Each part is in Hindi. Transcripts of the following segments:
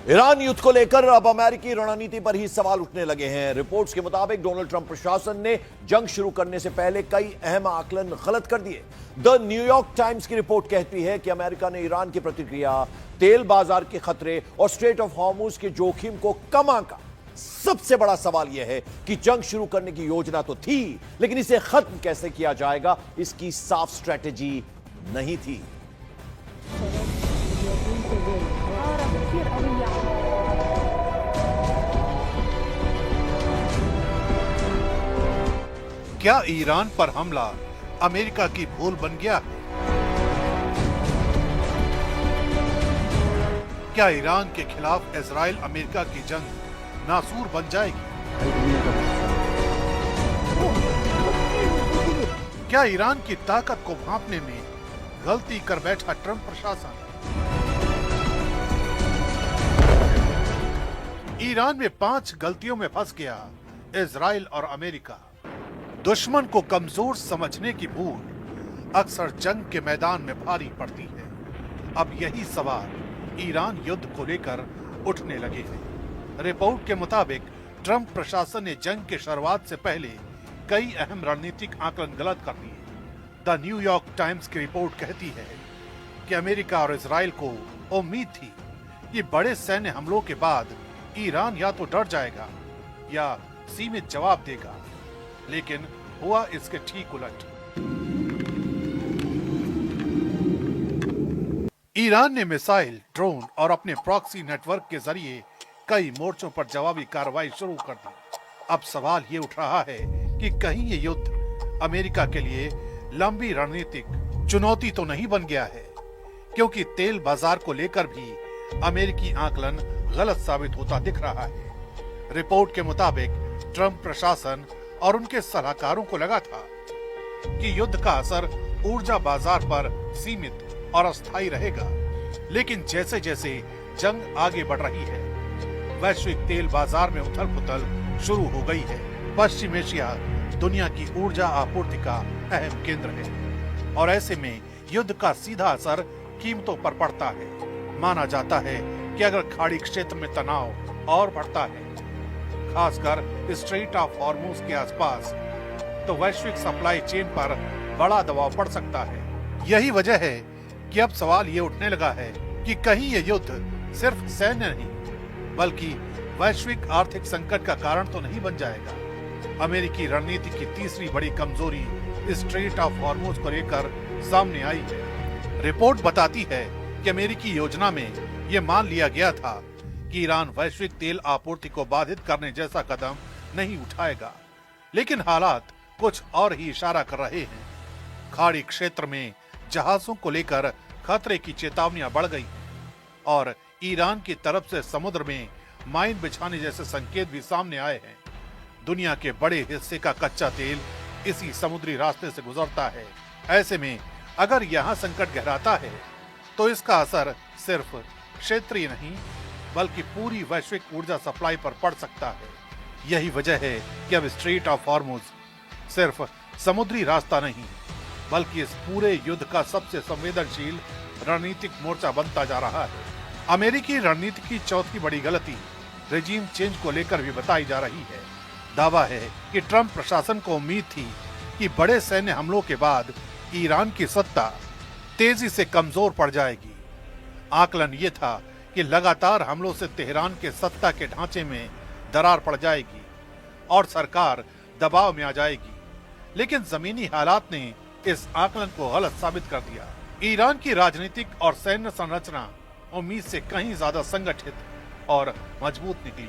ईरान युद्ध को लेकर अब अमेरिकी रणनीति पर ही सवाल उठने लगे हैं। रिपोर्ट्स के मुताबिक डोनाल्ड ट्रंप प्रशासन ने जंग शुरू करने से पहले कई अहम आकलन गलत कर दिए। द न्यूयॉर्क टाइम्स की रिपोर्ट कहती है कि अमेरिका ने ईरान की प्रतिक्रिया, तेल बाजार के खतरे और स्ट्रेट ऑफ हॉर्मुज के जोखिम को कम आंका। सबसे बड़ा सवाल यह है कि जंग शुरू करने की योजना तो थी, लेकिन इसे खत्म कैसे किया जाएगा, इसकी साफ स्ट्रेटेजी नहीं थी। क्या ईरान पर हमला अमेरिका की भूल बन गया है? क्या ईरान के खिलाफ इजराइल अमेरिका की जंग नासूर बन जाएगी? क्या ईरान की ताकत को भांपने में गलती कर बैठा ट्रंप प्रशासन? ईरान में 5 गलतियों में फंस गया इजराइल और अमेरिका। दुश्मन को कमजोर समझने की भूल अक्सर जंग के मैदान में भारी पड़ती है। अब यही सवाल ईरान युद्ध को लेकर उठने लगे हैं। रिपोर्ट के मुताबिक ट्रंप प्रशासन ने जंग के शुरुआत से पहले कई अहम रणनीतिक आकलन गलत कर दिए। द न्यूयॉर्क टाइम्स की रिपोर्ट कहती है कि अमेरिका और इजराइल को उम्मीद थी कि बड़े सैन्य हमलों के बाद ईरान या तो डर जाएगा या सीमित जवाब देगा, लेकिन हुआ इसके ठीक उलट। ईरान ने मिसाइल, ड्रोन और अपने प्रॉक्सी नेटवर्क के जरिए कई मोर्चों पर जवाबी कार्रवाई शुरू कर दी। अब सवाल ये उठ रहा है कि कहीं ये युद्ध अमेरिका के लिए लंबी रणनीतिक चुनौती तो नहीं बन गया है, क्योंकि तेल बाजार को लेकर भी अमेरिकी आकलन गलत साबित होता दिख रहा है। रिपोर्ट के मुताबिक ट्रंप प्रशासन और उनके सलाहकारों को लगा था कि युद्ध का असर ऊर्जा बाजार पर सीमित और अस्थायी रहेगा, लेकिन जैसे जैसे जंग आगे बढ़ रही है, वैश्विक तेल बाजार में उथल-पुथल शुरू हो गई है। पश्चिम एशिया दुनिया की ऊर्जा आपूर्ति का अहम केंद्र है और ऐसे में युद्ध का सीधा असर कीमतों पर पड़ता है। माना जाता है कि अगर खाड़ी क्षेत्र में तनाव और बढ़ता है, खासकर स्ट्रेट ऑफ हॉर्मुज के आसपास, तो वैश्विक सप्लाई चेन पर बड़ा दबाव पड़ सकता है। यही वजह है कि अब सवाल ये उठने लगा है कि कहीं ये युद्ध सिर्फ सैन्य नहीं, बल्कि वैश्विक आर्थिक संकट का कारण तो नहीं बन जाएगा। अमेरिकी रणनीति की तीसरी बड़ी कमजोरी स्ट्रेट ऑफ हॉर्मुज को लेकर सामने आई है। रिपोर्ट बताती है कि अमेरिकी योजना में ये मान लिया गया था कि ईरान वैश्विक तेल आपूर्ति को बाधित करने जैसा कदम नहीं उठाएगा, लेकिन हालात कुछ और ही इशारा कर रहे हैं। खाड़ी क्षेत्र में जहाजों को लेकर खतरे की चेतावनियां बढ़ गई हैं और ईरान की तरफ से समुद्र में माइन बिछाने जैसे संकेत भी सामने आए हैं। दुनिया के बड़े हिस्से का कच्चा तेल इसी समुद्री रास्ते से गुजरता है। ऐसे में अगर यहाँ संकट गहराता है तो इसका असर सिर्फ क्षेत्रीय नहीं, बल्कि पूरी वैश्विक ऊर्जा सप्लाई पर पड़ सकता है। यही वजह है कि अब स्ट्रेट ऑफ हॉर्मुज सिर्फ समुद्री रास्ता नहीं, बल्कि इस पूरे युद्ध का सबसे संवेदनशील रणनीतिक मोर्चा बनता जा रहा है। अमेरिकी रणनीति की चौथी बड़ी गलती रेजिम चेंज को लेकर भी बताई जा रही है। दावा है कि ट्रंप प्रशासन को उम्मीद थी कि बड़े सैन्य हमलों के बाद ईरान की सत्ता तेजी से कमजोर पड़ जाएगी। आकलन ये था कि लगातार हमलों से तेहरान के सत्ता के ढांचे में दरार पड़ जाएगी और सरकार दबाव में आ जाएगी, लेकिन जमीनी हालात ने इस आकलन को गलत साबित कर दिया। ईरान की राजनीतिक और सैन्य संरचना उम्मीद से कहीं ज्यादा संगठित और मजबूत निकली।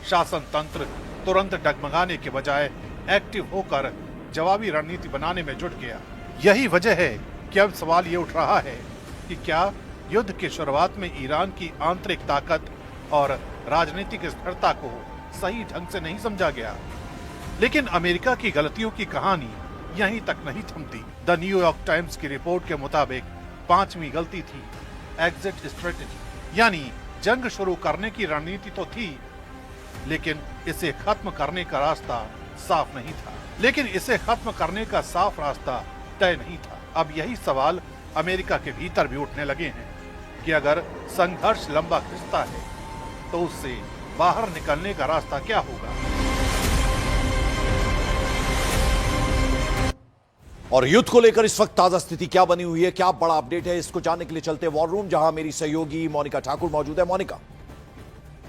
शासन तंत्र तुरंत डगमगाने के बजाय एक्टिव होकर जवाबी रणनीति बनाने में जुट गया। यही वजह है कि अब सवाल ये उठ रहा है कि क्या युद्ध की शुरुआत में ईरान की आंतरिक ताकत और राजनीतिक स्थिरता को सही ढंग से नहीं समझा गया। लेकिन अमेरिका की गलतियों की कहानी यहीं तक नहीं थमती। द न्यूयॉर्क टाइम्स की रिपोर्ट के मुताबिक 5वीं गलती थी एग्जिट स्ट्रेटेजी, यानी जंग शुरू करने की रणनीति तो थी, लेकिन इसे खत्म करने का रास्ता साफ नहीं था। लेकिन इसे खत्म करने का साफ रास्ता तय नहीं था। अब यही सवाल अमेरिका के भीतर भी उठने लगे हैं कि अगर संघर्ष लंबा खिंचता है तो उससे बाहर निकलने का रास्ता क्या होगा। और युद्ध को लेकर इस वक्त ताजा स्थिति क्या बनी हुई है, क्या बड़ा अपडेट है, इसको जानने के लिए चलते वॉर रूम, जहां मेरी सहयोगी मोनिका ठाकुर मौजूद है। मोनिका,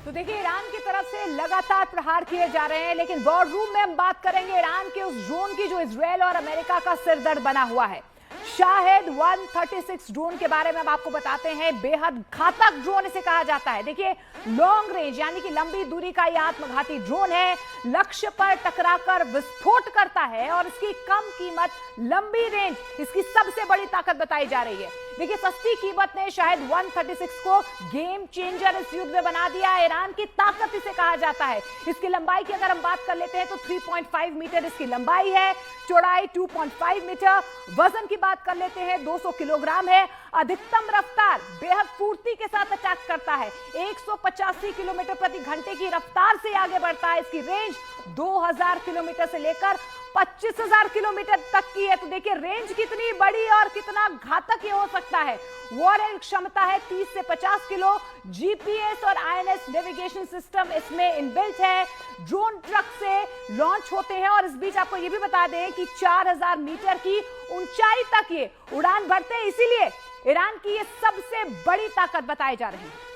तो देखिए, ईरान की तरफ से लगातार प्रहार किए जा रहे हैं, लेकिन वॉर रूम में हम बात करेंगे ईरान के उस ड्रोन की जो इजरायल और अमेरिका का सिरदर्द बना हुआ है। शाहिद 136 ड्रोन के बारे में हम आपको बताते हैं। बेहद घातक ड्रोन इसे कहा जाता है। देखिए, लॉन्ग रेंज यानी कि लंबी दूरी का यह आत्मघाती ड्रोन है। लक्ष्य पर टकराकर विस्फोट करता है और इसकी कम कीमत, लंबी रेंज इसकी सबसे बड़ी ताकत बताई जा रही है। देखिए, सस्ती कीमत ने शायद 136 को गेम चेंजर इस युद्ध में बना दिया। ईरान की ताकत इसे कहा जाता है। इसकी लंबाई की अगर हम बात कर लेते हैं तो 3.5 मीटर इसकी लंबाई है, चौड़ाई 2.5 मीटर, वजन की बात कर लेते हैं 200 किलोग्राम है। अधिकतम रफ्तार, बेहद फुर्ती के साथ अटैक करता है। 185 किलोमीटर प्रति घंटे की रफ्तार से आगे बढ़ता है। इसकी रेंज 2000 किलोमीटर से लेकर 25,000 किलोमीटर तक की है। तो देखिए, रेंज कितनी बड़ी और कितना घातक ये हो सकता है। वॉरहेड क्षमता है 30 से 50 किलो। जीपीएस और आईएनएस नेविगेशन सिस्टम इसमें इनबिल्ट है। ड्रोन ट्रक से लॉन्च होते हैं और इस बीच आपको ये भी बता दें कि 4000 मीटर की ऊंचाई तक ये उड़ान भरते हैं। इसीलिए ईरान की ये सबसे बड़ी ताकत बताई जा रही है।